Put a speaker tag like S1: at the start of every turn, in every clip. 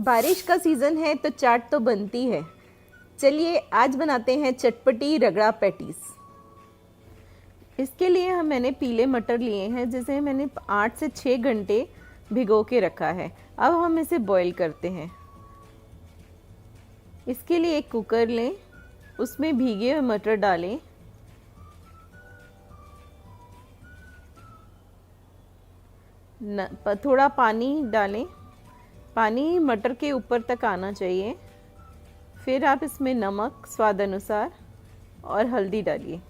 S1: बारिश का सीज़न है तो चाट तो बनती है। चलिए आज बनाते हैं चटपटी रगड़ा पैटीज। इसके लिए मैंने पीले मटर लिए हैं जिसे मैंने 8 से 6 घंटे भिगो के रखा है। अब हम इसे बॉईल करते हैं। इसके लिए एक कुकर लें, उसमें भीगे हुए मटर डालें। थोड़ा पानी डालें। पानी मटर के ऊपर तक आना चाहिए। फिर आप इसमें नमक स्वाद अनुसार और हल्दी डालिए।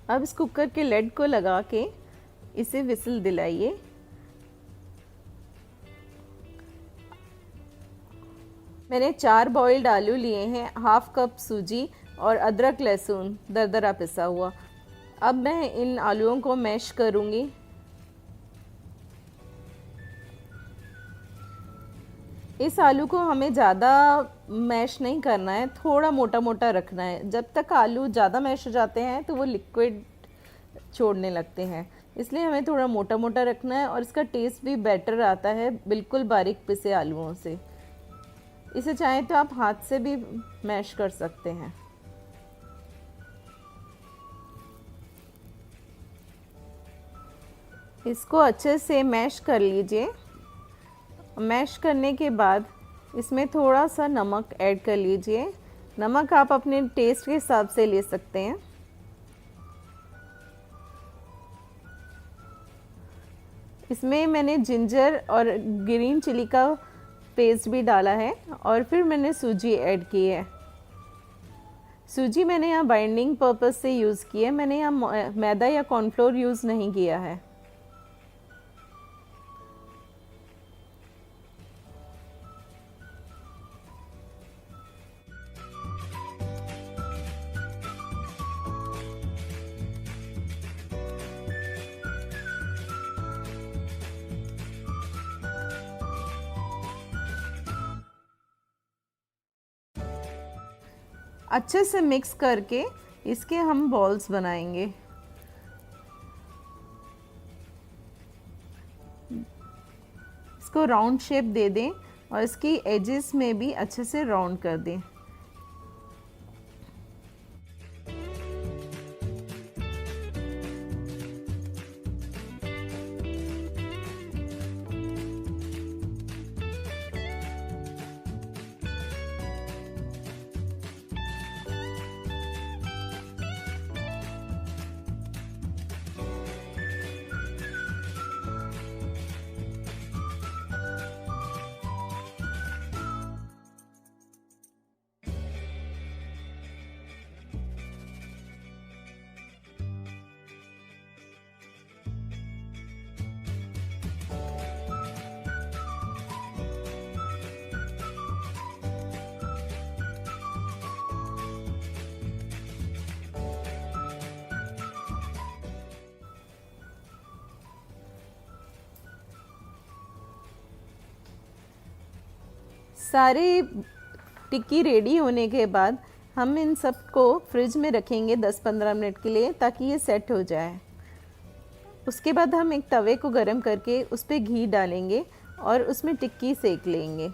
S1: अब इस कुकर के लेड को लगा के इसे विसल दिलाइए। मैंने 4 बॉइल्ड आलू लिए हैं, हाफ कप सूजी और अदरक लहसुन दरदरा पिसा हुआ। अब मैं इन आलूओं को मैश करूंगी। इस आलू को हमें ज़्यादा मैश नहीं करना है, थोड़ा मोटा मोटा रखना है। जब तक आलू ज़्यादा मैश हो जाते हैं तो वो लिक्विड छोड़ने लगते हैं, इसलिए हमें थोड़ा मोटा मोटा रखना है और इसका टेस्ट भी बेटर आता है बिल्कुल बारीक पिसे आलूओं से। इसे चाहें तो आप हाथ से भी मैश कर सकते हैं। इसको अच्छे से मैश कर लीजिए। मैश करने के बाद इसमें थोड़ा सा नमक ऐड कर लीजिए। नमक आप अपने टेस्ट के हिसाब से ले सकते हैं। इसमें मैंने जिंजर और ग्रीन चिली का पेस्ट भी डाला है और फिर मैंने सूजी ऐड की है। सूजी मैंने यहाँ बाइंडिंग पर्पस से यूज़ की है, मैंने यहाँ मैदा या कॉर्नफ्लोर यूज़ नहीं किया है। अच्छे से मिक्स करके इसके हम बॉल्स बनाएंगे। इसको राउंड शेप दे दें और इसकी एजेस में भी अच्छे से राउंड कर दें। सारे टिक्की रेडी होने के बाद हम इन सब को फ्रिज में रखेंगे 10-15 मिनट के लिए ताकि ये सेट हो जाए। उसके बाद हम एक तवे को गरम करके उस पर घी डालेंगे और उसमें टिक्की सेक लेंगे।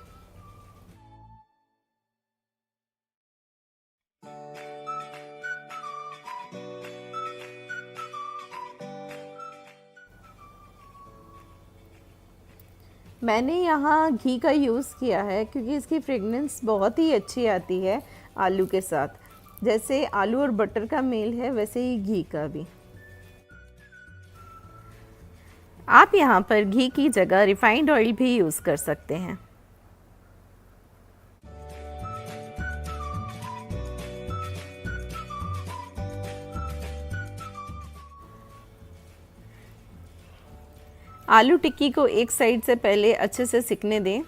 S1: मैंने यहाँ घी का यूज़ किया है क्योंकि इसकी फ्रेगनेंस बहुत ही अच्छी आती है आलू के साथ। जैसे आलू और बटर का मेल है वैसे ही घी का भी। आप यहाँ पर घी की जगह रिफाइंड ऑयल भी यूज़ कर सकते हैं। आलू टिक्की को एक साइड से पहले अच्छे से सिकने दें।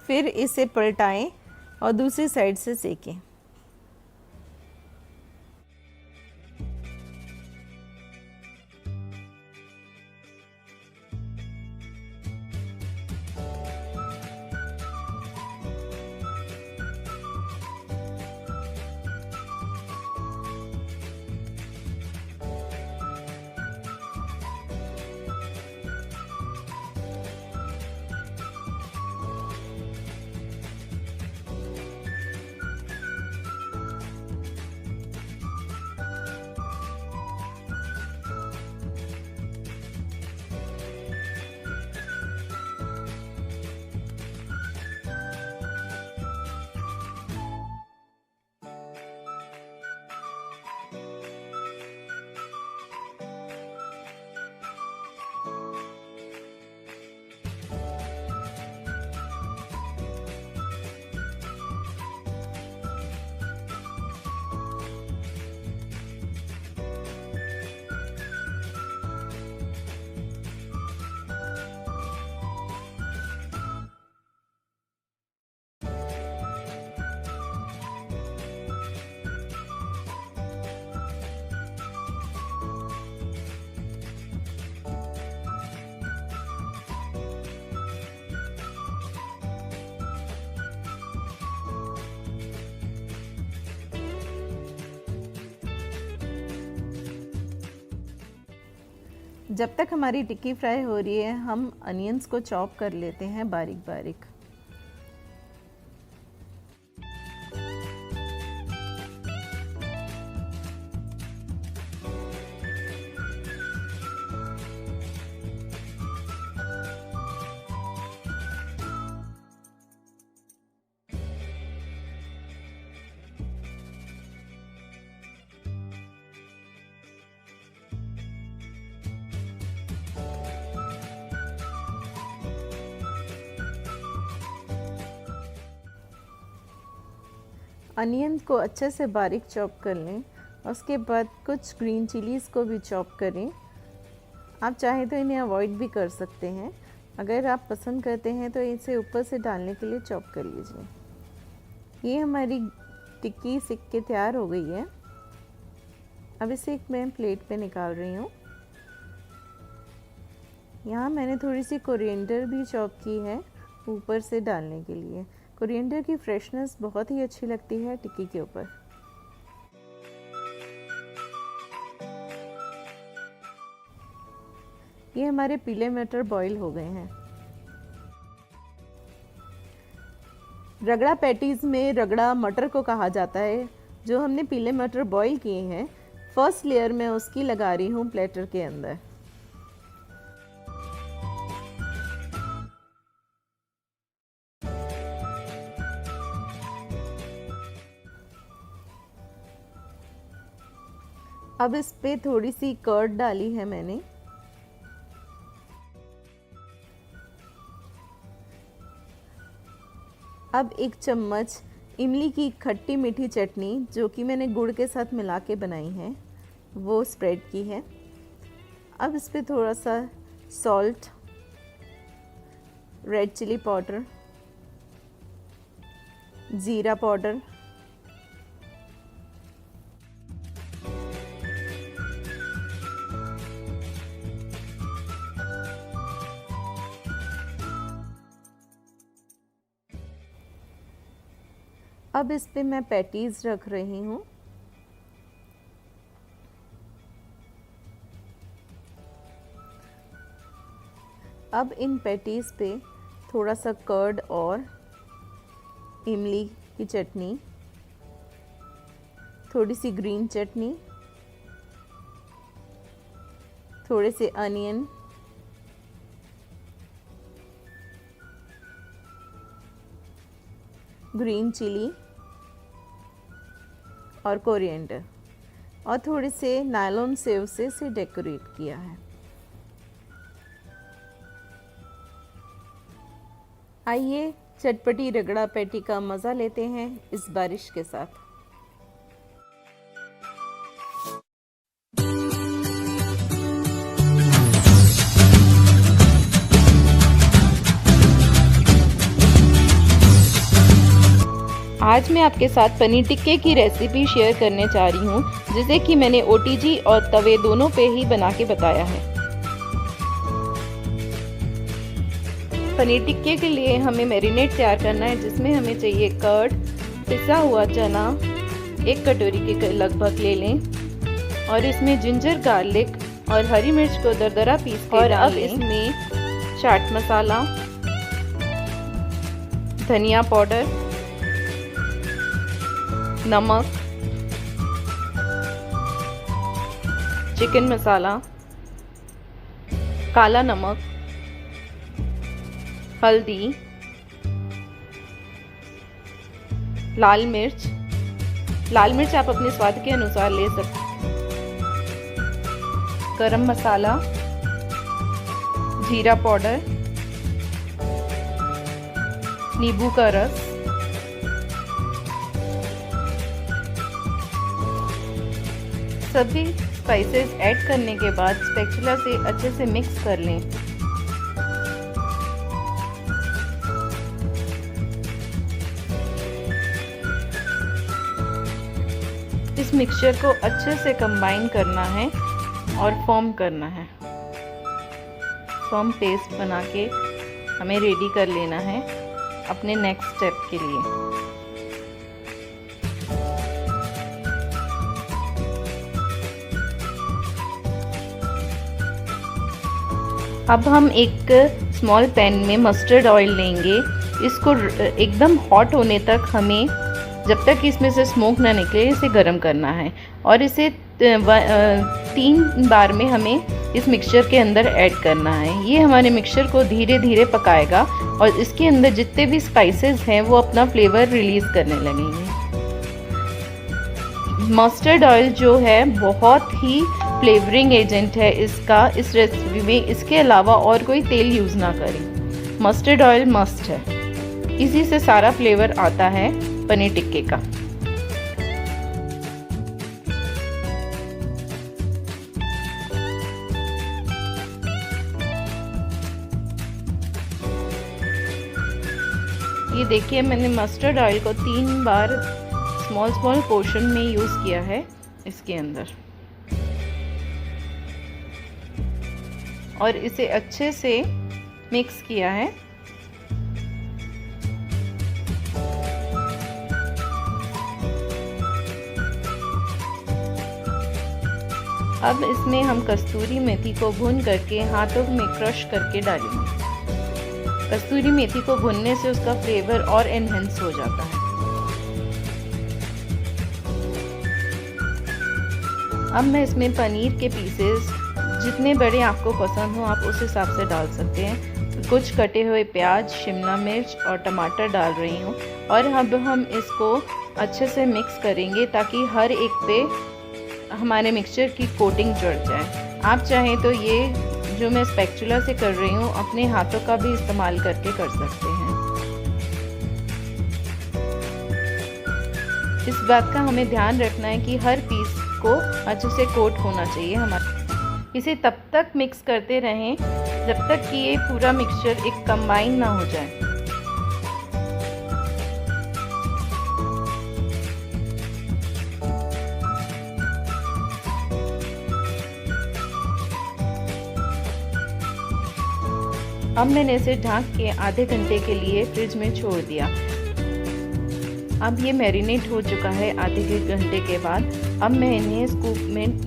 S1: फिर इसे पलटाएं और दूसरी साइड से सेकें। जब तक हमारी टिक्की फ्राई हो रही है, हम अनियंस को चॉप कर लेते हैं बारीक बारीक। अनियन को अच्छे से बारीक चॉप कर लें। उसके बाद कुछ ग्रीन चिलीज़ को भी चॉप करें। आप चाहें तो इन्हें अवॉइड भी कर सकते हैं। अगर आप पसंद करते हैं तो इसे ऊपर से डालने के लिए चॉप कर लीजिए। ये हमारी टिक्की सिक के तैयार हो गई है। अब इसे एक मैं प्लेट पे निकाल रही हूँ। यहाँ मैंने थोड़ी सी कोरिएंडर भी चॉप की है ऊपर से डालने के लिए। कोरिएंडर की फ्रेशनेस बहुत ही अच्छी लगती है टिक्की के ऊपर। ये हमारे पीले मटर बॉईल हो गए हैं। रगड़ा पैटीज में रगड़ा मटर को कहा जाता है। जो हमने पीले मटर बॉईल किए हैं, फर्स्ट लेयर में उसकी लगा रही हूँ प्लेटर के अंदर। अब इस पे थोड़ी सी कर्ड डाली है मैंने। अब एक चम्मच इमली की खट्टी मीठी चटनी, जो कि मैंने गुड़ के साथ मिला के बनाई है, वो स्प्रेड की है। अब इस पे थोड़ा सा सॉल्ट, रेड चिली पाउडर, ज़ीरा पाउडर, अब इस पे मैं पैटीज रख रही हूँ। अब इन पैटीज पे थोड़ा सा कर्ड और इमली की चटनी, थोड़ी सी ग्रीन चटनी, थोड़े से अनियन, ग्रीन चिली और कोरिएंडर और थोड़े से नायलॉन सेव से इसे डेकोरेट किया है। आइए चटपटी रगड़ा पैटी का मज़ा लेते हैं इस बारिश के साथ। आज मैं आपके साथ पनीर टिक्के की रेसिपी शेयर करने जा रही हूँ, जिसे कि मैंने ओटीजी और तवे दोनों पे ही बना के बताया है। पनीर टिक्के के लिए हमें मैरिनेट तैयार करना है, जिसमें हमें चाहिए कर्ड, पिसा हुआ चना 1 कटोरी के लगभग ले लें और इसमें जिंजर गार्लिक और हरी मिर्च को दरदरा पीस के डालें। अब इसमें चाट मसाला, धनिया पाउडर, नमक, चिकन मसाला, काला नमक, हल्दी, लाल मिर्च आप अपने स्वाद के अनुसार ले सकते हैं, गरम मसाला, जीरा पाउडर, नींबू का रस, सभी स्पाइसेस ऐड करने के बाद स्पैचुला से अच्छे से मिक्स कर लें। इस मिक्सचर को अच्छे से कंबाइन करना है और फॉर्म करना है। फॉर्म पेस्ट बना के हमें रेडी कर लेना है अपने नेक्स्ट स्टेप के लिए। अब हम एक स्मॉल पैन में मस्टर्ड ऑयल लेंगे। इसको एकदम हॉट होने तक हमें, जब तक इसमें से स्मोक ना निकले, इसे गर्म करना है और इसे 3 बार में हमें इस मिक्सचर के अंदर ऐड करना है। ये हमारे मिक्सचर को धीरे धीरे पकाएगा और इसके अंदर जितने भी स्पाइसेस हैं वो अपना फ्लेवर रिलीज़ करने लगेंगे। मस्टर्ड ऑयल जो है बहुत ही फ्लेवरिंग एजेंट है इसका इस रेसिपी में। इसके अलावा और कोई तेल यूज़ ना करें, मस्टर्ड ऑयल मस्ट है। इसी से सारा फ्लेवर आता है पनीर टिक्के का। ये देखिए, मैंने मस्टर्ड ऑयल को 3 बार स्मॉल पोर्शन में यूज़ किया है इसके अंदर और इसे अच्छे से मिक्स किया है। अब इसमें हम कस्तूरी मेथी को भून करके हाथों में क्रश करके डालेंगे। कस्तूरी मेथी को भूनने से उसका फ्लेवर और एनहेंस हो जाता है। अब मैं इसमें पनीर के पीसेस जितने बड़े आपको पसंद हो आप उस हिसाब से डाल सकते हैं। कुछ कटे हुए प्याज, शिमला मिर्च और टमाटर डाल रही हूँ और अब हम इसको अच्छे से मिक्स करेंगे ताकि हर एक पे हमारे मिक्सचर की कोटिंग चढ़ जाए। आप चाहें तो ये जो मैं स्पैचुला से कर रही हूँ अपने हाथों का भी इस्तेमाल करके कर सकते हैं। इस बात का हमें ध्यान रखना है कि हर पीस को अच्छे से कोट होना चाहिए हमारा। इसे तब तक मिक्स करते रहें जब तक कि ये पूरा मिक्सचर एक कंबाइन ना हो जाए। अब मैंने इसे ढक के आधे घंटे के लिए फ्रिज में छोड़ दिया। अब ये मैरिनेट हो चुका है आधे घंटे के बाद। अब मैं इन्हें स्कूप में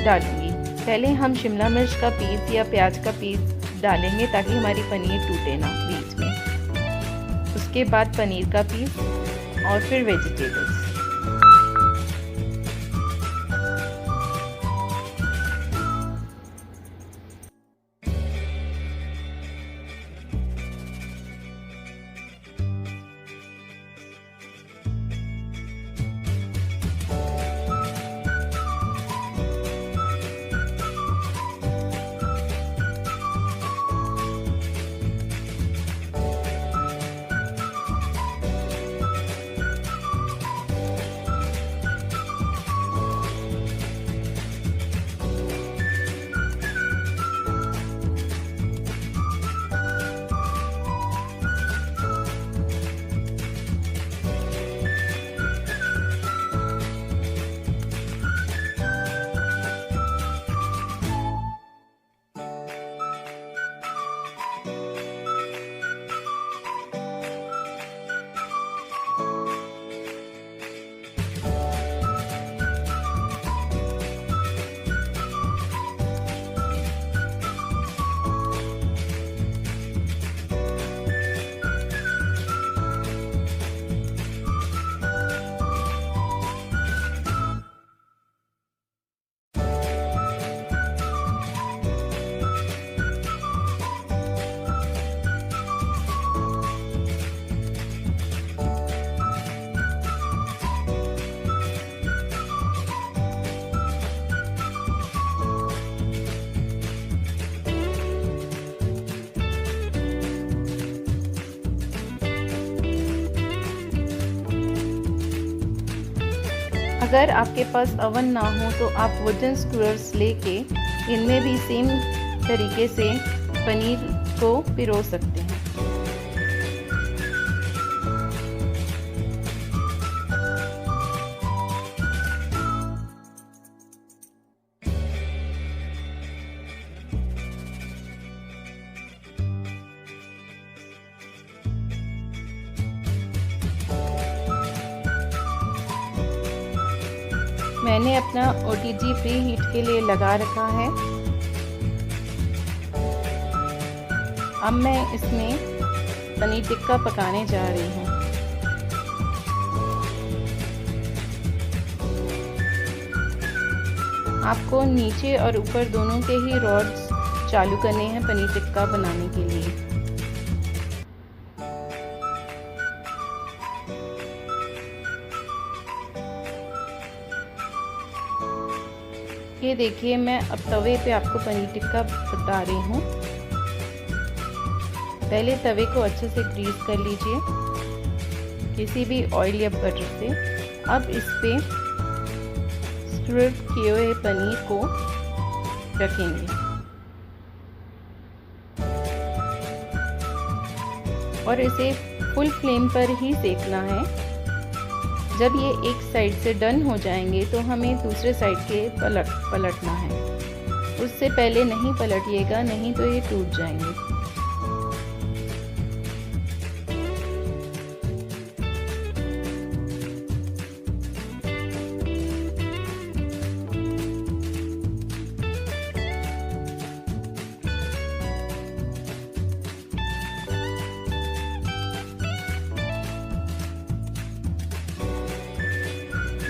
S1: डालूंगी। पहले हम शिमला मिर्च का पीस या प्याज का पीस डालेंगे ताकि हमारी पनीर टूटे ना बीच में। उसके बाद पनीर का पीस और फिर वेजिटेबल्स। अगर आपके पास अवन ना हो तो आप वुडन स्क्यूअर्स लेके इनमें भी सेम तरीके से पनीर को पिरो सकते हैं। मैंने अपना OTG प्री हीट के लिए लगा रखा है। अब मैं इसमें पनीर टिक्का पकाने जा रही हूँ। आपको नीचे और ऊपर दोनों के ही रॉड्स चालू करने हैं पनीर टिक्का बनाने के लिए। ये देखिए, मैं अब तवे पे आपको पनीर टिक्का बता रही हूँ। पहले तवे को अच्छे से ग्रीस कर लीजिए किसी भी ऑयल या बटर से। अब इस पे स्क्यूर किए हुए पनीर को रखेंगे और इसे फुल फ्लेम पर ही सेकना है। जब ये एक साइड से डन हो जाएंगे तो हमें दूसरे साइड के पलटना है। उससे पहले नहीं पलटिएगा, नहीं तो ये टूट जाएंगे।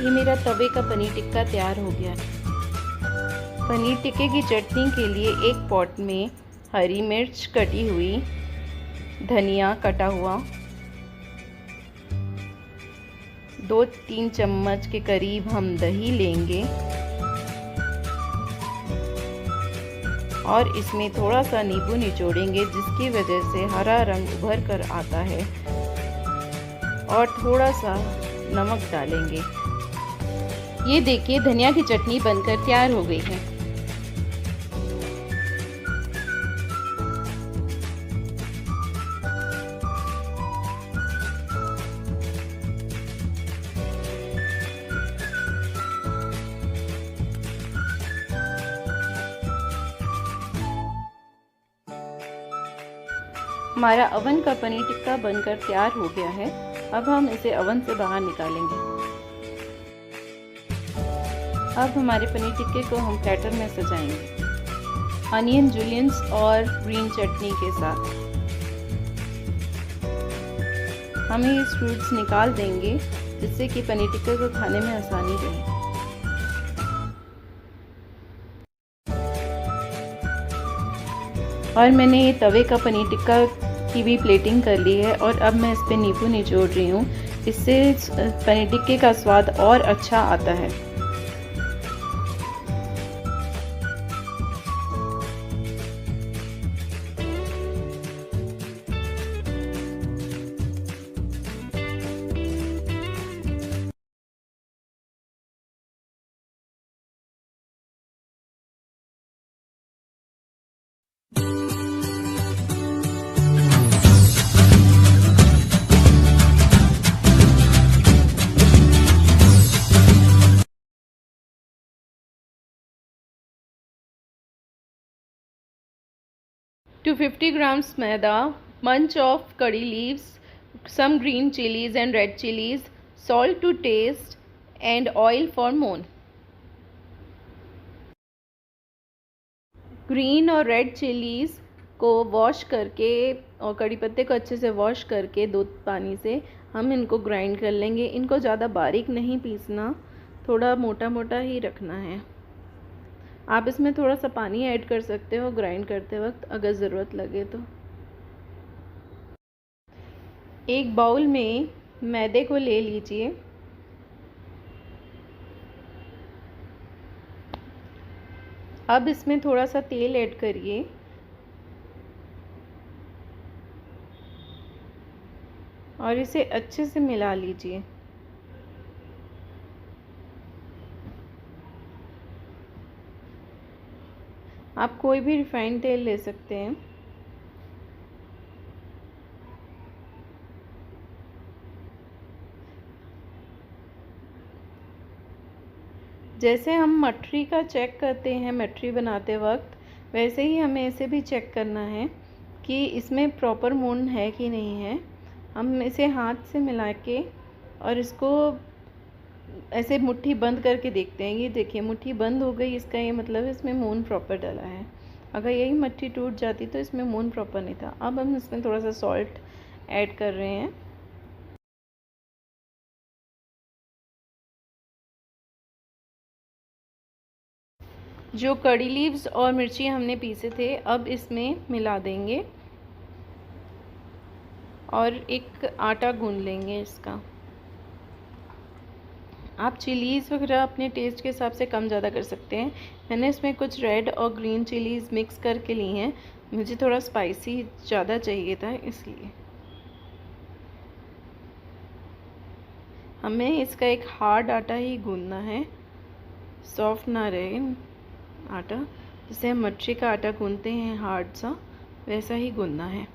S1: ये मेरा तवे का पनीर टिक्का तैयार हो गया है। पनीर टिक्के की चटनी के लिए एक पॉट में हरी मिर्च कटी हुई, धनिया कटा हुआ, 2-3 चम्मच के करीब हम दही लेंगे और इसमें थोड़ा सा नींबू निचोड़ेंगे जिसकी वजह से हरा रंग उभर कर आता है, और थोड़ा सा नमक डालेंगे। ये देखिए, धनिया की चटनी बनकर तैयार हो गई है। हमारा अवन का पनीर टिक्का बनकर तैयार हो गया है। अब हम इसे अवन से बाहर निकालेंगे। अब हमारे पनीर टिक्के को हम प्लेटर में सजाएंगे अनियन जूलियंस और ग्रीन चटनी के साथ। हमें ये फ्रूट्स निकाल देंगे जिससे कि पनीर टिक्के को खाने में आसानी रहे। और मैंने ये तवे का पनीर टिक्का की भी प्लेटिंग कर ली है और अब मैं इस पे नींबू निचोड़ रही हूँ। इससे पनीर टिक्के का स्वाद और अच्छा आता है। To 50 grams maida, bunch of curry leaves, some green chilies and red chilies, salt to taste and oil for moon. Green और रेड चिलीज़ को वॉश करके और कड़ी पत्ते को अच्छे से वॉश करके 2 पानी से हम इनको ग्राइंड कर लेंगे। इनको ज़्यादा बारीक नहीं पीसना, थोड़ा मोटा मोटा ही रखना है। आप इसमें थोड़ा सा पानी ऐड कर सकते हो ग्राइंड करते वक्त अगर ज़रूरत लगे तो। एक बाउल में मैदे को ले लीजिए। अब इसमें थोड़ा सा तेल ऐड करिए और इसे अच्छे से मिला लीजिए। आप कोई भी रिफाइंड तेल ले सकते हैं। जैसे हम मठरी का चेक करते हैं मठरी बनाते वक्त, वैसे ही हमें इसे भी चेक करना है कि इसमें प्रॉपर मून है कि नहीं है। हम इसे हाथ से मिला के और इसको ऐसे मुट्ठी बंद करके देखते हैं। ये देखिए मुट्ठी बंद हो गई, इसका ये मतलब इसमें मून प्रॉपर डला है। अगर यही मट्ठी टूट जाती तो इसमें मून प्रॉपर नहीं था। अब हम इसमें थोड़ा सा सॉल्ट ऐड कर रहे हैं। जो कड़ी लीव्स और मिर्ची हमने पीसे थे अब इसमें मिला देंगे और एक आटा गूंद लेंगे इसका। आप चिलीज़ वगैरह अपने टेस्ट के हिसाब से कम ज़्यादा कर सकते हैं। मैंने इसमें कुछ रेड और ग्रीन चिलीज़ मिक्स करके ली हैं, मुझे थोड़ा स्पाइसी ज़्यादा चाहिए था इसलिए। हमें इसका एक हार्ड आटा ही गूंदना है, सॉफ्ट ना रहे आटा। जैसे हम मच्छी का आटा गूंदते हैं हार्ड सा, वैसा ही गूंदना है।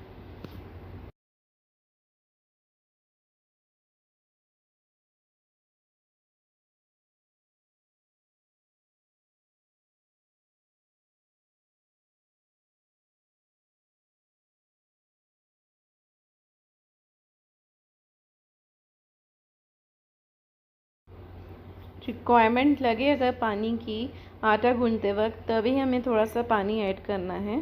S1: रिक्वायरमेंट लगे अगर पानी की आटा गूंदते वक्त, तभी हमें थोड़ा सा पानी ऐड करना है।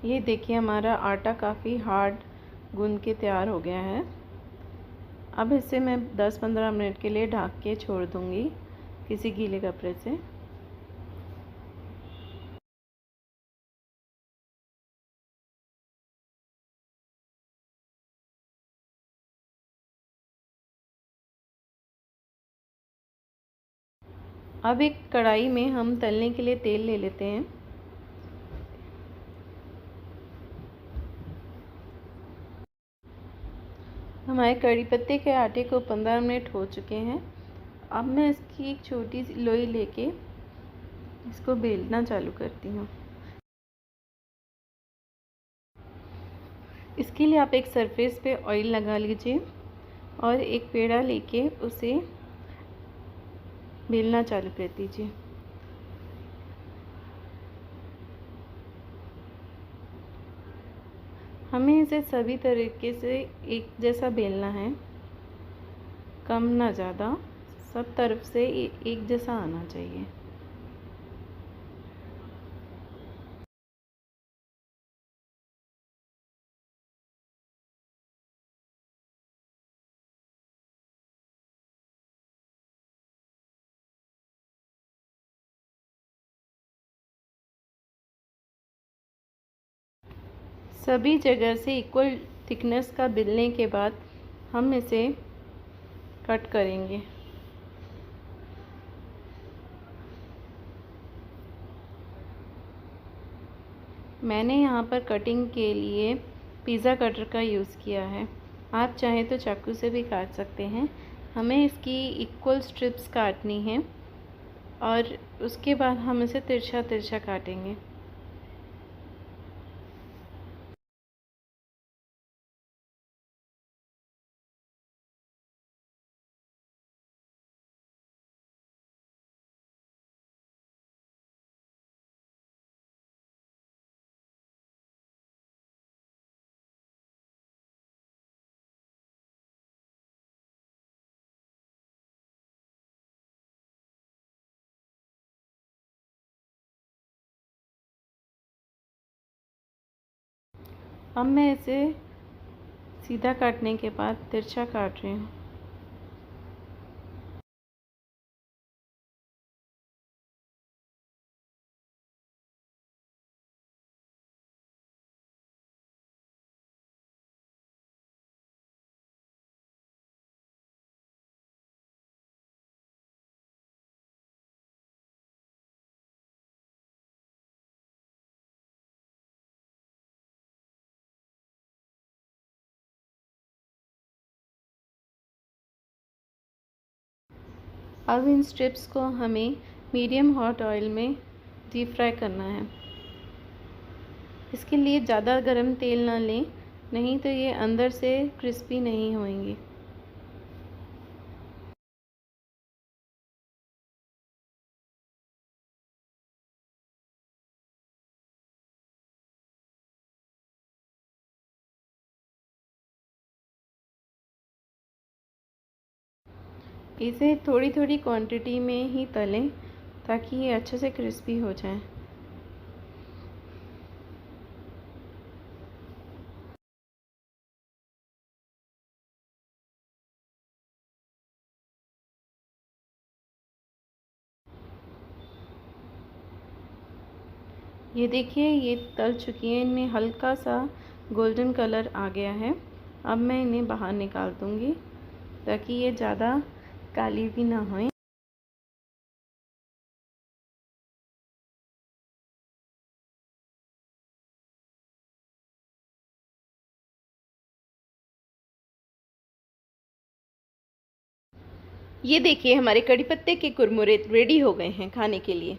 S1: ये देखिए हमारा आटा काफ़ी हार्ड गूंद के तैयार हो गया है। अब इसे मैं 10-15 मिनट के लिए ढक के छोड़ दूँगी किसी गीले कपड़े से। अब एक कढ़ाई में हम तलने के लिए तेल ले लेते हैं। हमारे कड़ी पत्ते के आटे को 15 मिनट हो चुके हैं। अब मैं इसकी एक छोटी सी लोई लेके इसको बेलना चालू करती हूँ। इसके लिए आप एक सरफेस पे ऑयल लगा लीजिए और एक पेड़ा लेके उसे बेलना चालू कर दीजिए। हमें इसे सभी तरीके से एक जैसा बेलना है, कम ना ज़्यादा, सब तरफ से एक जैसा आना चाहिए। सभी जगह से इक्वल थिकनेस का बेलने के बाद हम इसे कट करेंगे। मैंने यहाँ पर कटिंग के लिए पिज़्ज़ा कटर का यूज़ किया है। आप चाहें तो चाकू से भी काट सकते हैं। हमें इसकी इक्वल स्ट्रिप्स काटनी है और उसके बाद हम इसे तिरछा तिरछा काटेंगे। अब मैं इसे सीधा काटने के बाद तिरछा काट रही हूँ। अब इन स्ट्रिप्स को हमें मीडियम हॉट ऑयल में डीप फ्राई करना है। इसके लिए ज़्यादा गरम तेल ना लें, नहीं तो ये अंदर से क्रिस्पी नहीं होंगे। इसे थोड़ी थोड़ी क्वांटिटी में ही तलें ताकि ये अच्छे से क्रिस्पी हो जाए। ये देखिए, ये तल चुकी हैं, इनमें हल्का सा गोल्डन कलर आ गया है। अब मैं इन्हें बाहर निकाल दूँगी ताकि ये ज़्यादा काली भी ना होएं। ये देखिए, हमारे कड़ी पत्ते के कुरमुरे रेडी हो गए हैं खाने के लिए।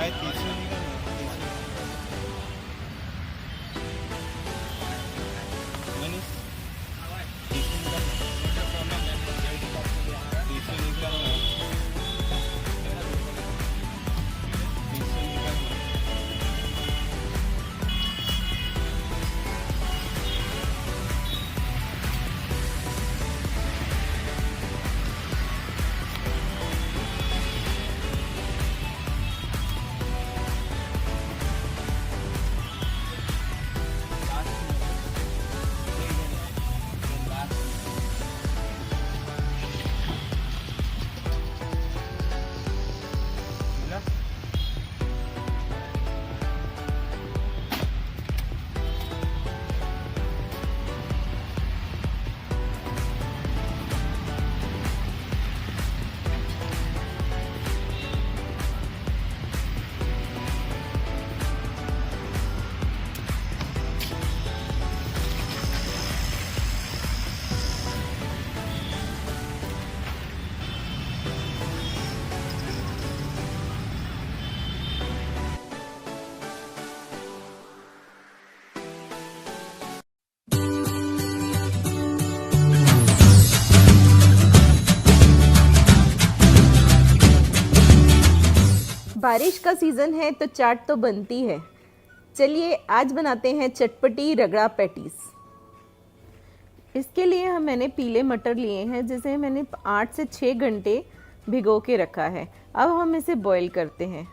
S2: भाई 30 निकल 30 मनीष 30 निकल 30 निकल 30 निकल
S1: बारिश का सीज़न है तो चाट तो बनती है। चलिए आज बनाते हैं चटपटी रगड़ा पैटीज। इसके लिए मैंने पीले मटर लिए हैं जिसे मैंने 8 से 6 घंटे भिगो के रखा है। अब हम इसे बॉईल करते हैं।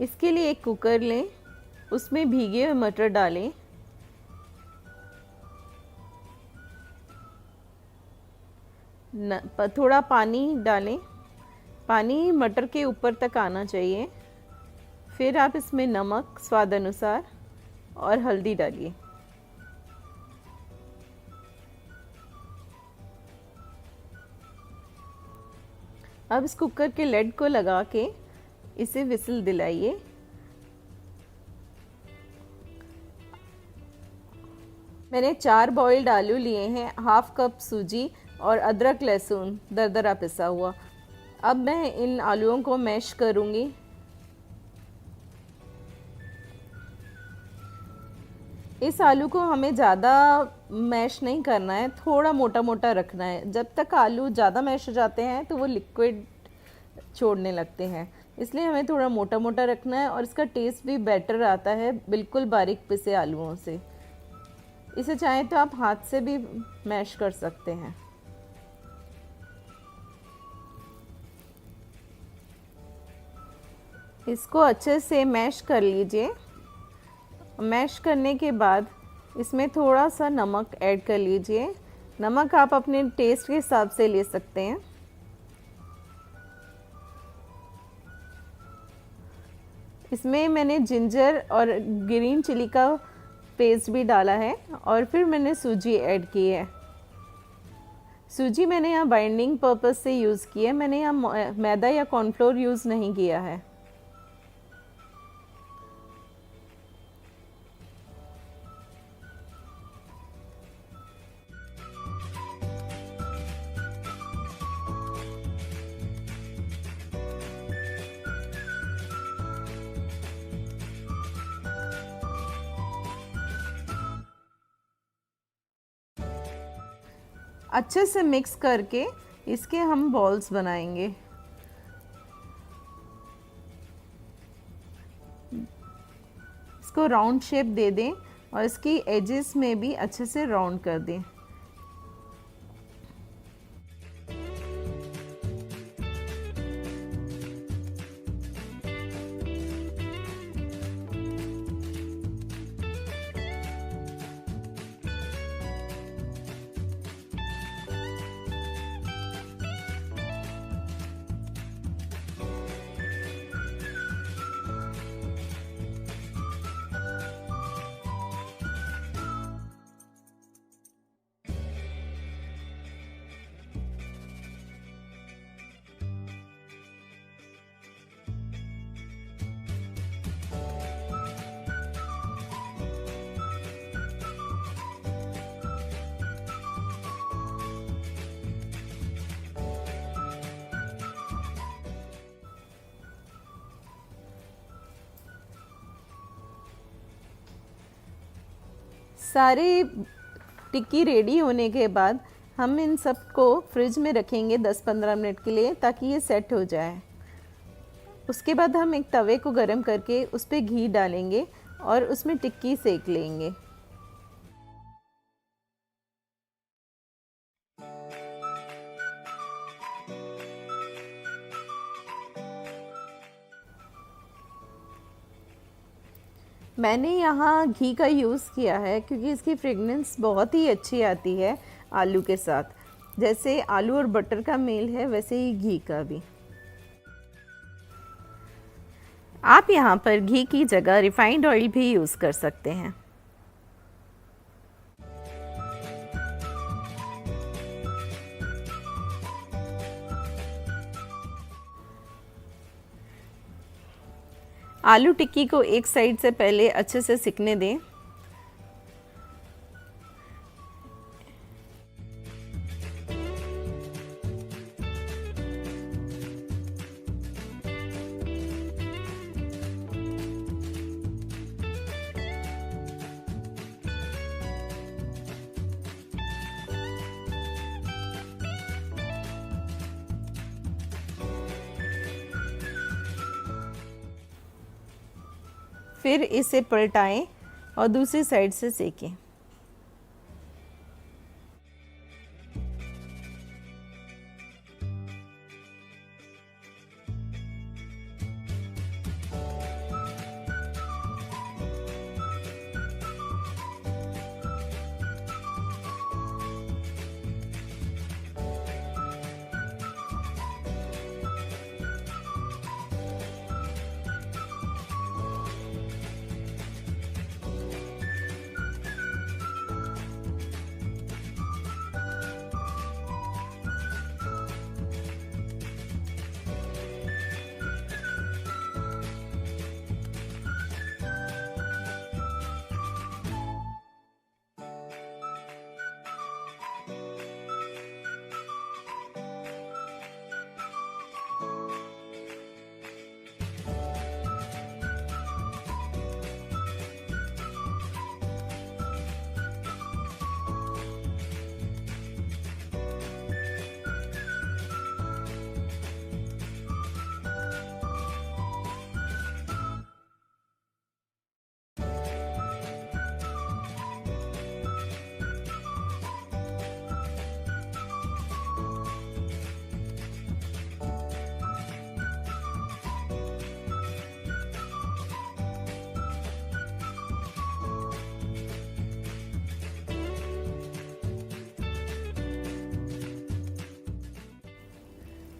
S1: इसके लिए एक कुकर लें, उसमें भीगे हुए मटर डालें। थोड़ा पानी डालें, पानी मटर के ऊपर तक आना चाहिए। फिर आप इसमें नमक स्वाद अनुसार और हल्दी डालिए। अब इस कुकर के लेड को लगा के इसे विसल दिलाइए। मैंने 4 बॉइल्ड आलू लिए हैं, हाफ कप सूजी और अदरक लहसुन दरदरा पिसा हुआ। अब मैं इन आलूओं को मैश करूंगी। इस आलू को हमें ज़्यादा मैश नहीं करना है, थोड़ा मोटा मोटा रखना है। जब तक आलू ज़्यादा मैश हो जाते हैं तो वो लिक्विड छोड़ने लगते हैं, इसलिए हमें थोड़ा मोटा मोटा रखना है और इसका टेस्ट भी बेटर आता है बिल्कुल बारीक पिसे आलूओं से। इसे चाहें तो आप हाथ से भी मैश कर सकते हैं। इसको अच्छे से मैश कर लीजिए। मैश करने के बाद इसमें थोड़ा सा नमक ऐड कर लीजिए। नमक आप अपने टेस्ट के हिसाब से ले सकते हैं। इसमें मैंने जिंजर और ग्रीन चिली का पेस्ट भी डाला है और फिर मैंने सूजी ऐड की है। सूजी मैंने यहाँ बाइंडिंग पर्पस से यूज़ की है, मैंने यहाँ मैदा या कॉर्नफ्लोर यूज़ नहीं किया है। अच्छे से मिक्स करके इसके हम बॉल्स बनाएंगे। इसको राउंड शेप दे दें और इसकी एजेस में भी अच्छे से राउंड कर दें। सारे टिक्की रेडी होने के बाद हम इन सब को फ्रिज में रखेंगे 10-15 मिनट के लिए, ताकि ये सेट हो जाए। उसके बाद हम एक तवे को गरम करके उस पर घी डालेंगे और उसमें टिक्की सेक लेंगे। मैंने यहाँ घी का यूज़ किया है क्योंकि इसकी फ्रेगनेंस बहुत ही अच्छी आती है आलू के साथ। जैसे आलू और बटर का मेल है, वैसे ही घी का भी। आप यहाँ पर घी की जगह रिफाइंड ऑयल भी यूज़ कर सकते हैं। आलू टिक्की को एक साइड से पहले अच्छे से सिकने दें। फिर इसे पलटाएं और दूसरी साइड से सेकें।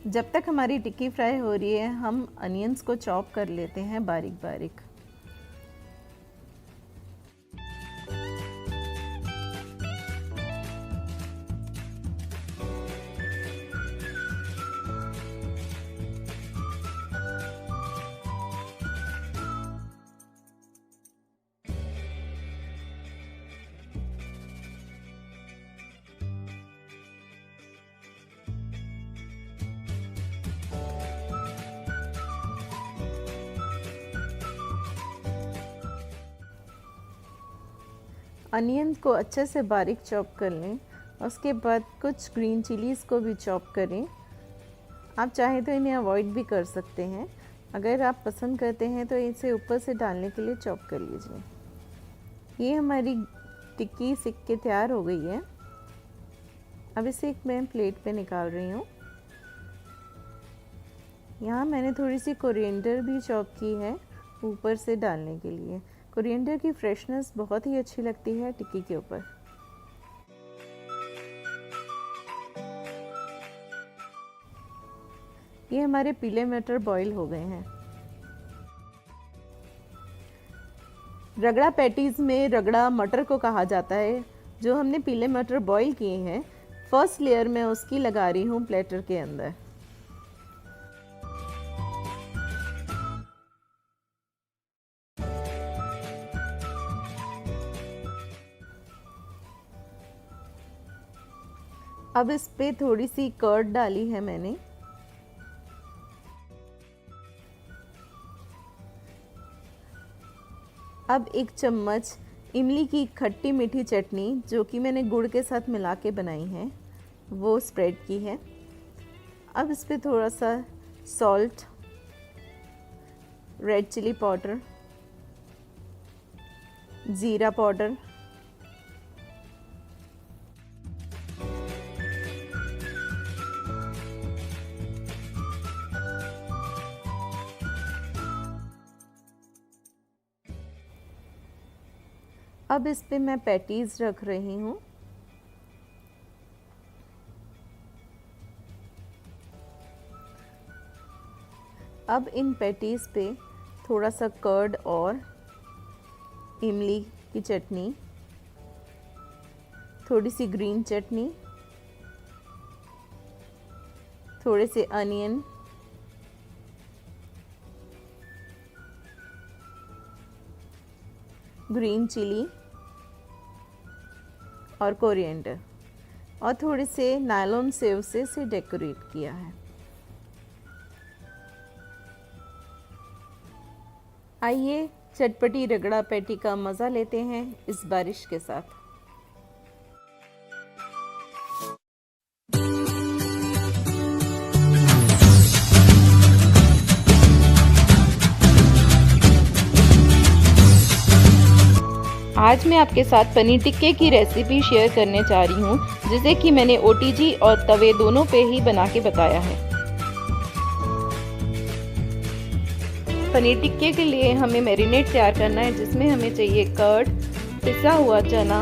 S1: जब तक हमारी टिक्की फ्राई हो रही है, हम अनियंस को चॉप कर लेते हैं बारीक बारीक। अनियन को अच्छे से बारीक चॉप कर लें। उसके बाद कुछ ग्रीन चिलीज़ को भी चॉप करें। आप चाहें तो इन्हें अवॉइड भी कर सकते हैं। अगर आप पसंद करते हैं तो इसे ऊपर से डालने के लिए चॉप कर लीजिए। ये हमारी टिक्की सिक के तैयार हो गई है। अब इसे एक मैं प्लेट पे निकाल रही हूँ। यहाँ मैंने थोड़ी सी कोरिएंडर भी चॉप की है ऊपर से डालने के लिए। कोरिएंडर की फ्रेशनेस बहुत ही अच्छी लगती है टिक्की के ऊपर। ये हमारे पीले मटर बॉईल हो गए हैं। रगड़ा पैटीज में रगड़ा मटर को कहा जाता है। जो हमने पीले मटर बॉईल किए हैं, फर्स्ट लेयर में उसकी लगा रही हूँ प्लेटर के अंदर। अब इस पे थोड़ी सी कर्ड डाली है मैंने। अब एक चम्मच इमली की खट्टी मीठी चटनी जो कि मैंने गुड़ के साथ मिला के बनाई है वो स्प्रेड की है। अब इस पर थोड़ा सा सॉल्ट, रेड चिली पाउडर, ज़ीरा पाउडर, अब इस पे मैं पैटीज़ रख रही हूँ। अब इन पैटीज़ पे थोड़ा सा कर्ड और इमली की चटनी, थोड़ी सी ग्रीन चटनी, थोड़े से अनियन, ग्रीन चिली और कोरिएंडर और थोड़े से नायलॉन सेव से इसे डेकोरेट किया है। आइए चटपटी रगड़ा पैटी का मज़ा लेते हैं इस बारिश के साथ। आज मैं आपके साथ पनीर टिक्के की रेसिपी शेयर करने जा रही हूँ, जिसे कि मैंने ओटीजी और तवे दोनों पे ही बना के बताया है। पनीर टिक्के के लिए हमें मैरिनेट तैयार करना है, जिसमें हमें चाहिए कर्ड, पिसा हुआ चना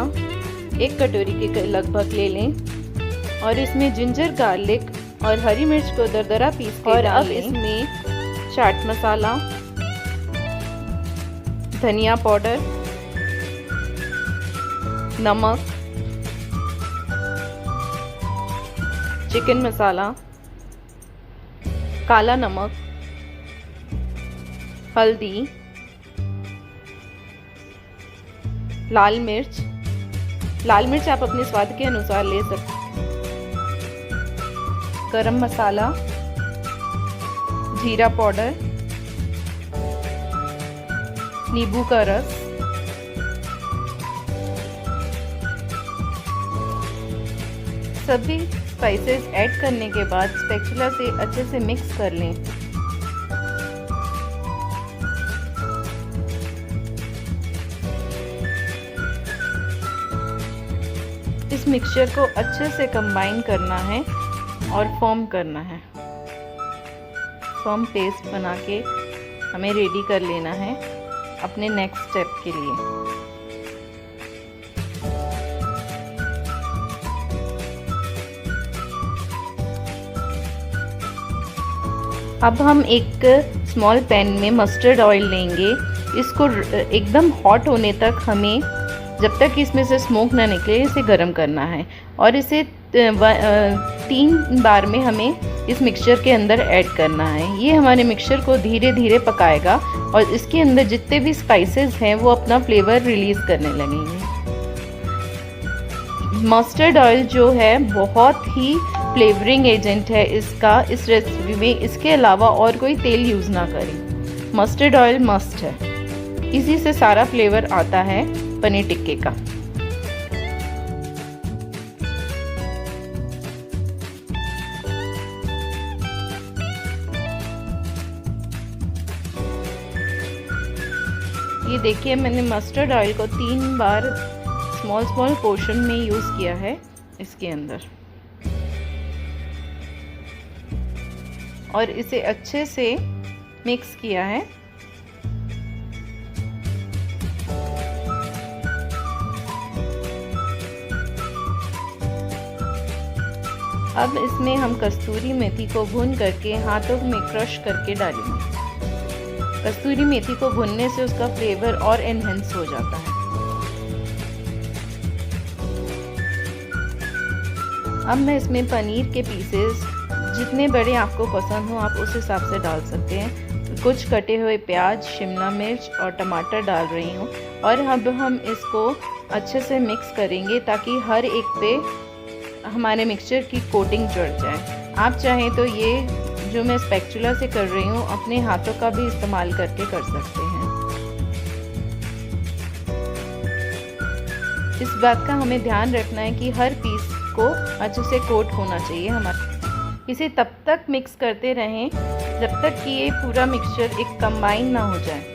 S1: 1 कटोरी के लगभग ले लें और इसमें जिंजर, गार्लिक और हरी मिर्च को दरदरा पीस के और अब इसमें चाट मसाला, धनिया पाउडर, नमक, चिकन मसाला, काला नमक, हल्दी, लाल मिर्च आप अपने स्वाद के अनुसार ले सकते हैं, गरम मसाला, जीरा पाउडर, नींबू का रस, सभी स्पाइसेस ऐड करने के बाद स्पैचुला से अच्छे से मिक्स कर लें। इस मिक्सचर को अच्छे से कंबाइन करना है और फॉर्म करना है। फॉर्म पेस्ट बना के हमें रेडी कर लेना है अपने नेक्स्ट स्टेप के लिए। अब हम एक स्मॉल पैन में मस्टर्ड ऑयल लेंगे। इसको एकदम हॉट होने तक हमें, जब तक इसमें से स्मोक ना निकले, इसे गर्म करना है और इसे 3 बार में हमें इस मिक्सचर के अंदर ऐड करना है। ये हमारे मिक्सचर को धीरे धीरे पकाएगा और इसके अंदर जितने भी स्पाइसेस हैं वो अपना फ्लेवर रिलीज़ करने लगेंगे। मस्टर्ड ऑयल जो है बहुत ही फ्लेवरिंग एजेंट है इसका इस रेसिपी में। इसके अलावा और कोई तेल यूज़ ना करें, मस्टर्ड ऑयल मस्ट है। इसी से सारा फ्लेवर आता है पनीर टिक्के का। ये देखिए, मैंने मस्टर्ड ऑयल को 3 बार स्मॉल पोर्शन में यूज़ किया है इसके अंदर और इसे अच्छे से मिक्स किया है। अब इसमें हम कस्तूरी मेथी को भून करके हाथों में क्रश करके डालेंगे। कस्तूरी मेथी को भूनने से उसका फ्लेवर और एनहेंस हो जाता है। अब मैं इसमें पनीर के पीसेस जितने बड़े आपको पसंद हो आप उस हिसाब से डाल सकते हैं। कुछ कटे हुए प्याज, शिमला मिर्च और टमाटर डाल रही हूँ और अब हम इसको अच्छे से मिक्स करेंगे ताकि हर एक पे हमारे मिक्सचर की कोटिंग चढ़ जाए। आप चाहें तो ये जो मैं स्पैचुला से कर रही हूँ अपने हाथों का भी इस्तेमाल करके कर सकते हैं। इस बात का हमें ध्यान रखना है कि हर पीस को अच्छे से कोट होना चाहिए हमारा। इसे तब तक मिक्स करते रहें जब तक कि ये पूरा मिक्सचर एक कंबाइन ना हो जाए।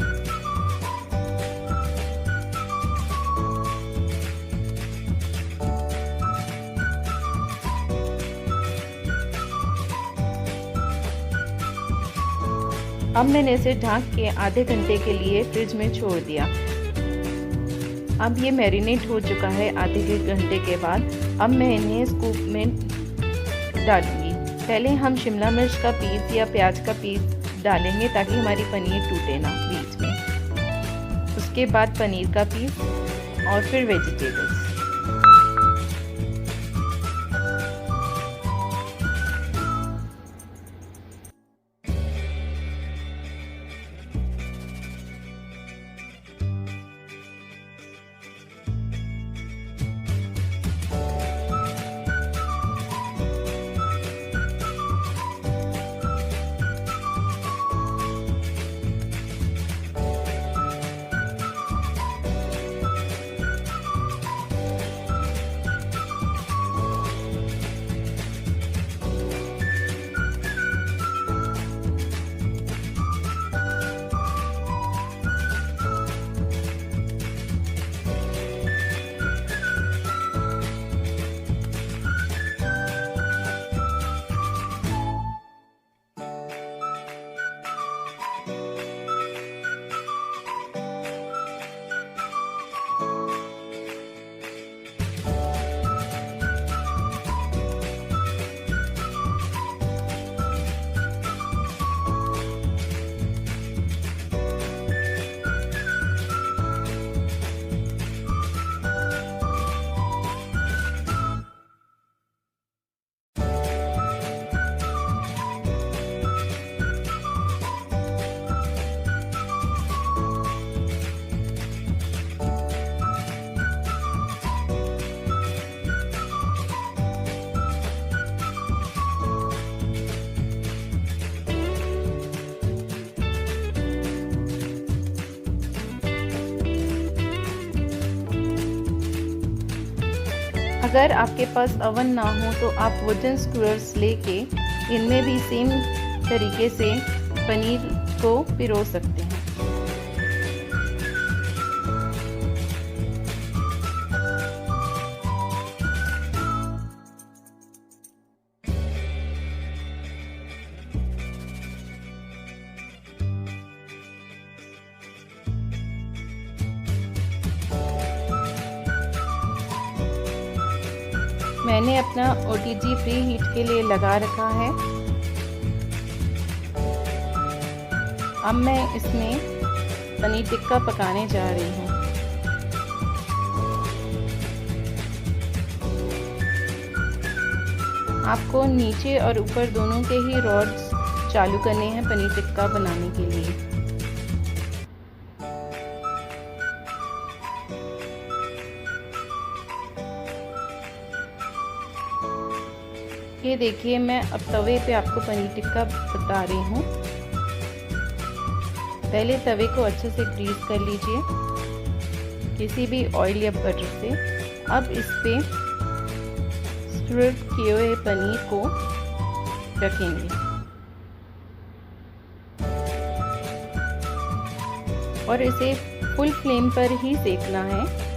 S1: अब मैंने इसे ढक के आधे घंटे के लिए फ्रिज में छोड़ दिया। अब ये मैरिनेट हो चुका है आधे घंटे के बाद। अब मैं इन्हें स्कूप में डालूंगी। पहले हम शिमला मिर्च का पीस या प्याज का पीस डालेंगे ताकि हमारी पनीर टूटे ना बीच में। उसके बाद पनीर का पीस और फिर वेजिटेबल्स। अगर आपके पास अवन ना हो तो आप वुडन स्क्यूअर्स लेके इनमें भी सेम तरीके से पनीर को पिरो सकते हैं। मैंने अपना OTG प्री हीट के लिए लगा रखा है। अब मैं इसमें पनीर टिक्का पकाने जा रही हूँ। आपको नीचे और ऊपर दोनों के ही रॉड्स चालू करने हैं पनीर टिक्का बनाने के लिए। ये देखिए, मैं अब तवे पे आपको पनीर टिक्का बता रही हूँ। पहले तवे को अच्छे से ग्रीस कर लीजिए किसी भी ऑयल या बटर से। अब इस पे स्प्रेड किए हुए पनीर को रखेंगे और इसे फुल फ्लेम पर ही सेकना है।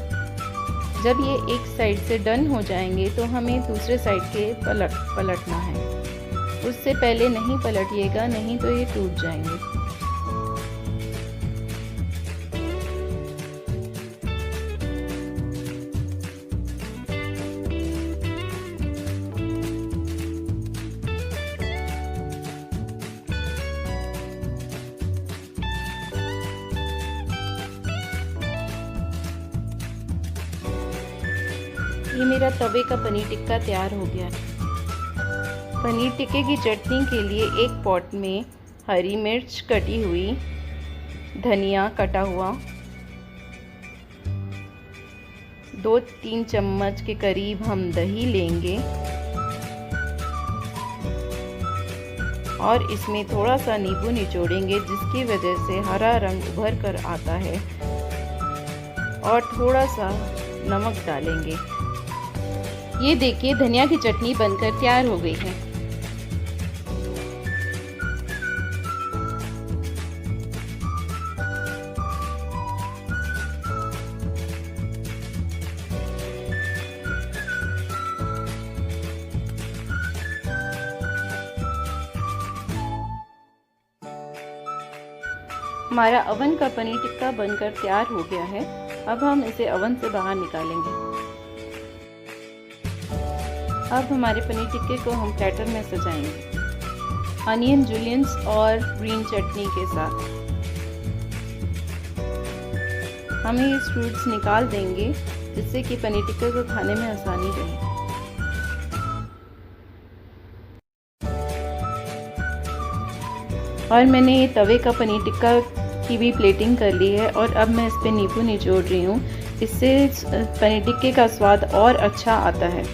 S1: जब ये एक साइड से डन हो जाएंगे तो हमें दूसरे साइड के पलटना है। उससे पहले नहीं पलटिएगा, नहीं तो ये टूट जाएंगे। ये मेरा तवे का पनीर टिक्का तैयार हो गया। पनीर टिक्के की चटनी के लिए एक पॉट में हरी मिर्च कटी हुई, धनिया कटा हुआ, 2-3 चम्मच के करीब हम दही लेंगे और इसमें थोड़ा सा नींबू निचोड़ेंगे जिसकी वजह से हरा रंग उभर कर आता है, और थोड़ा सा नमक डालेंगे। ये देखिए धनिया की चटनी बनकर तैयार हो गई है। हमारा ओवन का पनीर टिक्का बनकर तैयार हो गया है। अब हम इसे ओवन से बाहर निकालेंगे। अब हमारे पनीर टिक्के को हम प्लेटर में सजाएंगे अनियन जूलियंस और ग्रीन चटनी के साथ। हमें ये फ्रूट्स निकाल देंगे जिससे कि पनीर टिक्के को खाने में आसानी रहे। और मैंने ये तवे का पनीर टिक्का की भी प्लेटिंग कर ली है और अब मैं इस पे नींबू निचोड़ रही हूँ। इससे पनीर टिक्के का स्वाद और अच्छा आता है।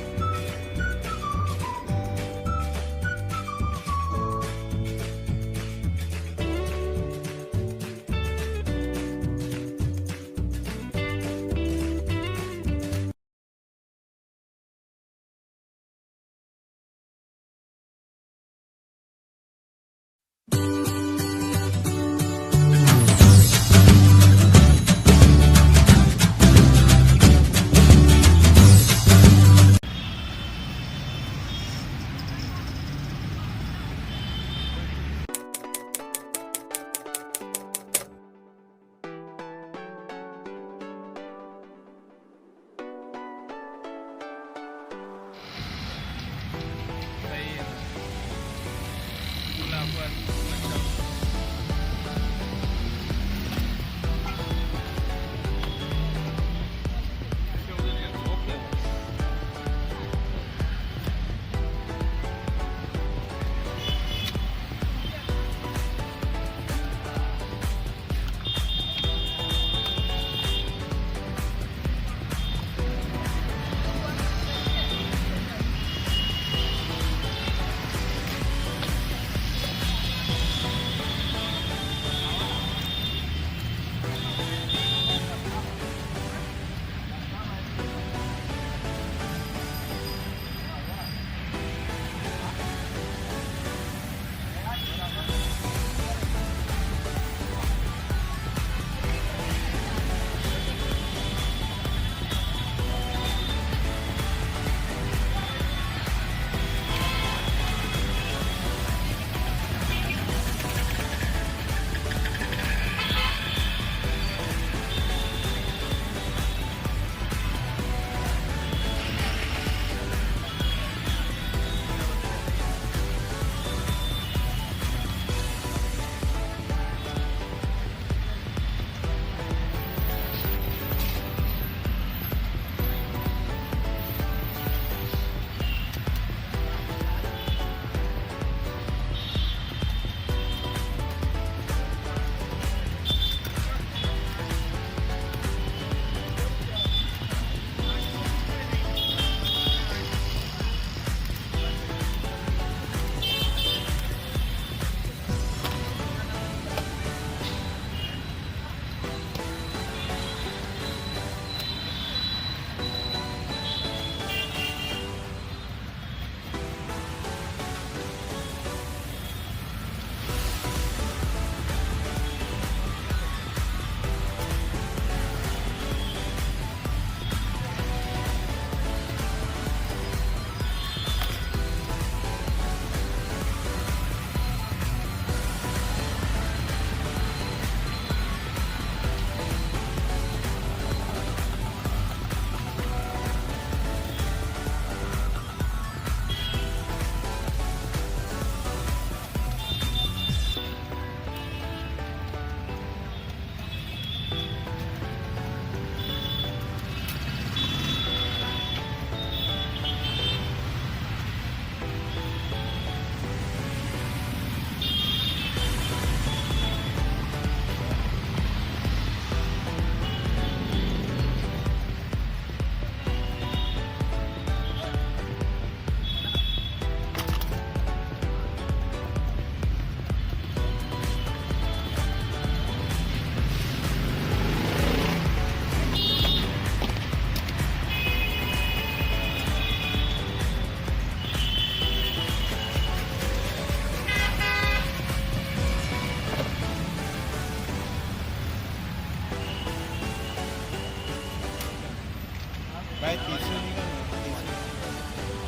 S2: तीसरा निकालना तीसरा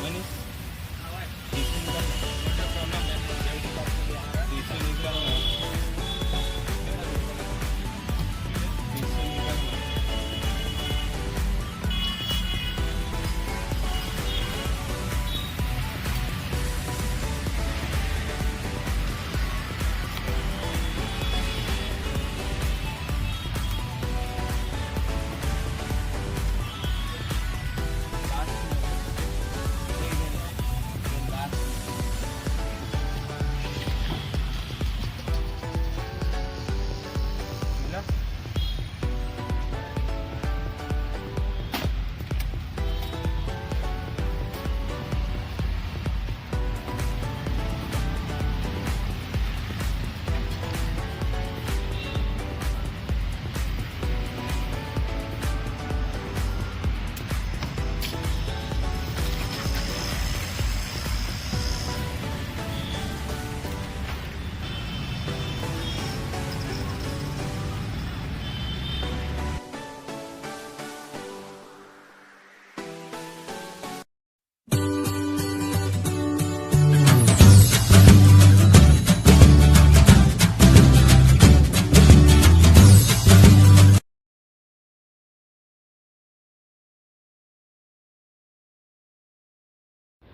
S2: मनीष तीसरा निकालना तीसरा निकालना तीसरा निकालना मिला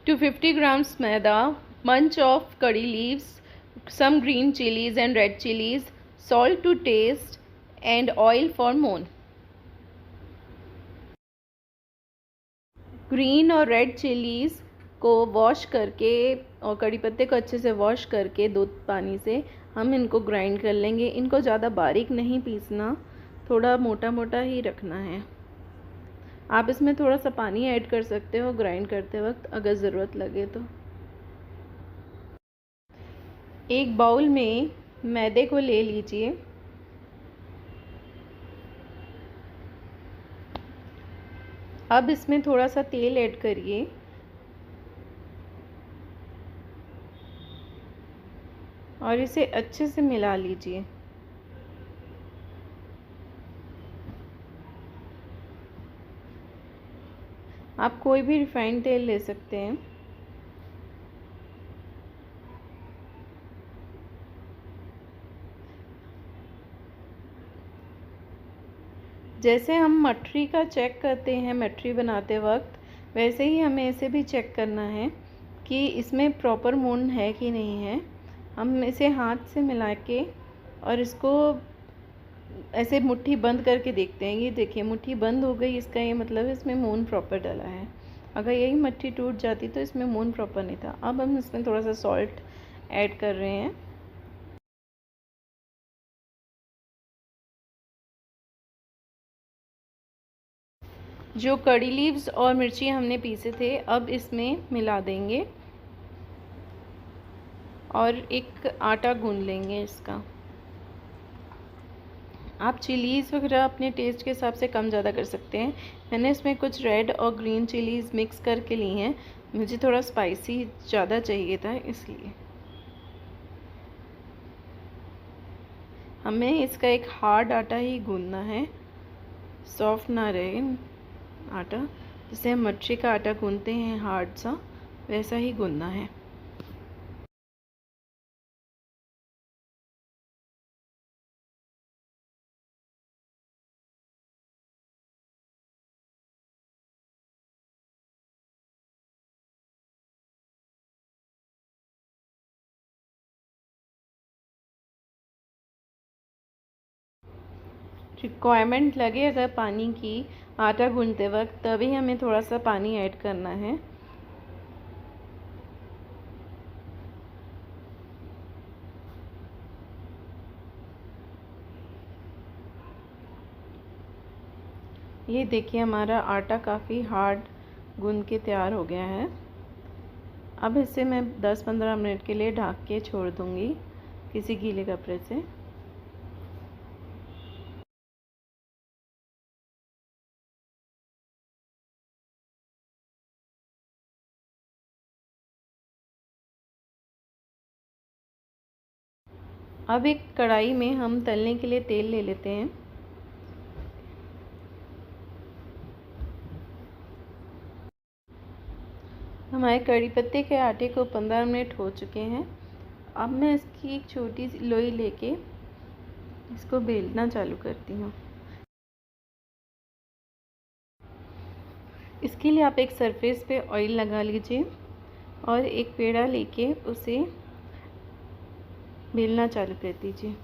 S1: 250 grams maida, bunch of curry leaves, some green chilies and red chilies, salt to taste and oil for moon. Green और रेड चिलीज़ को वॉश करके और कड़ी पत्ते को अच्छे से वॉश करके दूध पानी से हम इनको ग्राइंड कर लेंगे। इनको ज़्यादा बारीक नहीं पीसना, थोड़ा मोटा मोटा ही रखना है। आप इसमें थोड़ा सा पानी ऐड कर सकते हो ग्राइंड करते वक्त अगर ज़रूरत लगे तो। एक बाउल में मैदे को ले लीजिए। अब इसमें थोड़ा सा तेल ऐड करिए और इसे अच्छे से मिला लीजिए। आप कोई भी रिफाइंड तेल ले सकते हैं। जैसे हम मठरी का चेक करते हैं मठरी बनाते वक्त, वैसे ही हमें इसे भी चेक करना है कि इसमें प्रॉपर मून है कि नहीं है। हम इसे हाथ से मिला के और इसको ऐसे मुट्ठी बंद करके देखते हैं। ये देखिए मुट्ठी बंद हो गई, इसका ये मतलब है इसमें मून प्रॉपर डला है। अगर यही मट्ठी टूट जाती तो इसमें मून प्रॉपर नहीं था। अब हम इसमें थोड़ा सा सॉल्ट ऐड कर रहे हैं। जो कड़ी लीव्स और मिर्ची हमने पीसे थे अब इसमें मिला देंगे और एक आटा गूंद लेंगे इसका। आप चिलीज़ वगैरह अपने टेस्ट के हिसाब से कम ज़्यादा कर सकते हैं। मैंने इसमें कुछ रेड और ग्रीन चिलीज़ मिक्स करके ली हैं, मुझे थोड़ा स्पाइसी ज़्यादा चाहिए था इसलिए। हमें इसका एक हार्ड आटा ही गूंदना है, सॉफ्ट ना रहे आटा। जैसे हम मच्छी का आटा गूंदते हैं हार्ड सा, वैसा ही गूंदना है। रिक्वायरमेंट लगे अगर पानी की आटा गूंदते वक्त, तभी हमें थोड़ा सा पानी ऐड करना है। ये देखिए हमारा आटा काफ़ी हार्ड गूंद के तैयार हो गया है। अब इसे मैं 10-15 मिनट के लिए ढक के छोड़ दूँगी किसी गीले कपड़े से। अब एक कढ़ाई में हम तलने के लिए तेल ले लेते हैं। हमारे कड़ी पत्ते के आटे को 15 मिनट हो चुके हैं। अब मैं इसकी एक छोटी सी लोई लेके इसको बेलना चालू करती हूँ। इसके लिए आप एक सरफेस पे ऑयल लगा लीजिए और एक पेड़ा लेके उसे बेलना चालू कर दीजिए।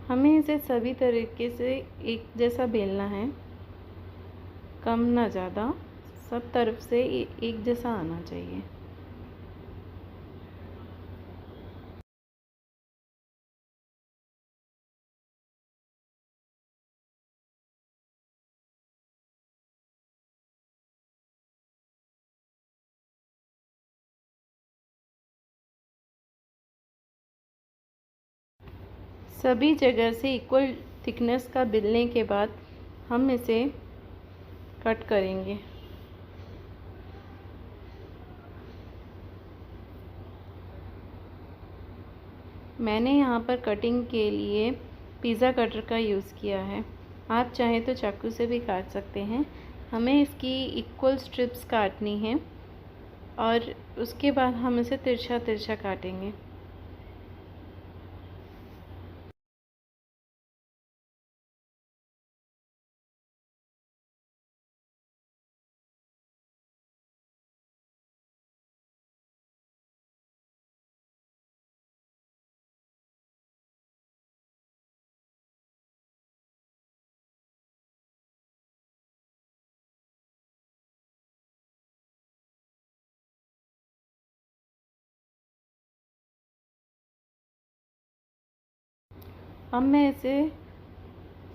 S1: हमें इसे सभी तरीके से एक जैसा बेलना है, कम ना ज़्यादा, सब तरफ से एक जैसा आना चाहिए। सभी जगह से इक्वल थिकनेस का बेलने के बाद हम इसे कट करेंगे। मैंने यहाँ पर कटिंग के लिए पिज़्ज़ा कटर का यूज़ किया है। आप चाहें तो चाकू से भी काट सकते हैं। हमें इसकी इक्वल स्ट्रिप्स काटनी है और उसके बाद हम इसे तिरछा तिरछा काटेंगे। अब मैं इसे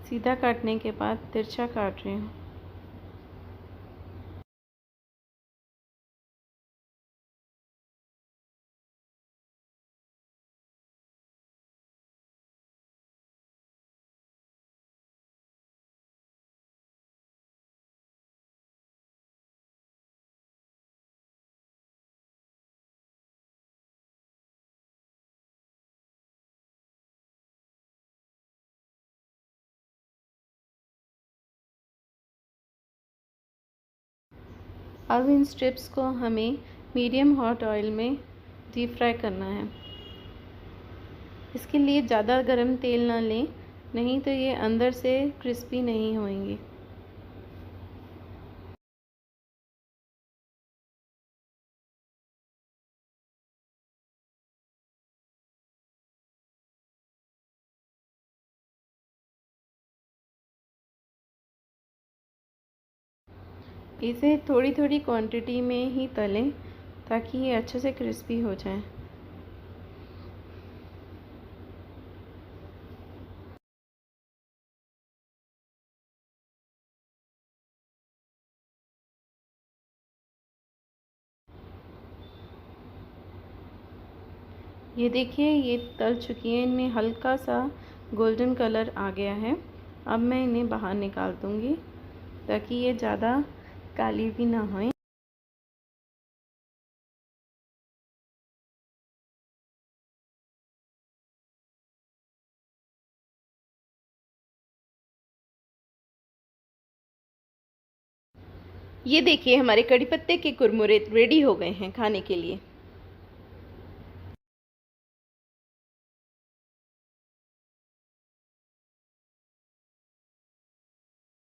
S1: सीधा काटने के बाद तिरछा काट रही हूँ। अब इन स्ट्रिप्स को हमें मीडियम हॉट ऑयल में डीप फ्राई करना है। इसके लिए ज़्यादा गरम तेल ना लें, नहीं तो ये अंदर से क्रिस्पी नहीं होंगे। इसे थोड़ी थोड़ी क्वांटिटी में ही तलें ताकि ये अच्छे से क्रिस्पी हो जाए। ये देखिए, ये तल चुकी हैं, इनमें हल्का सा गोल्डन कलर आ गया है। अब मैं इन्हें बाहर निकाल दूँगी ताकि ये ज़्यादा काली भी ना होए। ये देखिए, हमारे कड़ी पत्ते के कुरमुरे रेडी हो गए हैं खाने के लिए।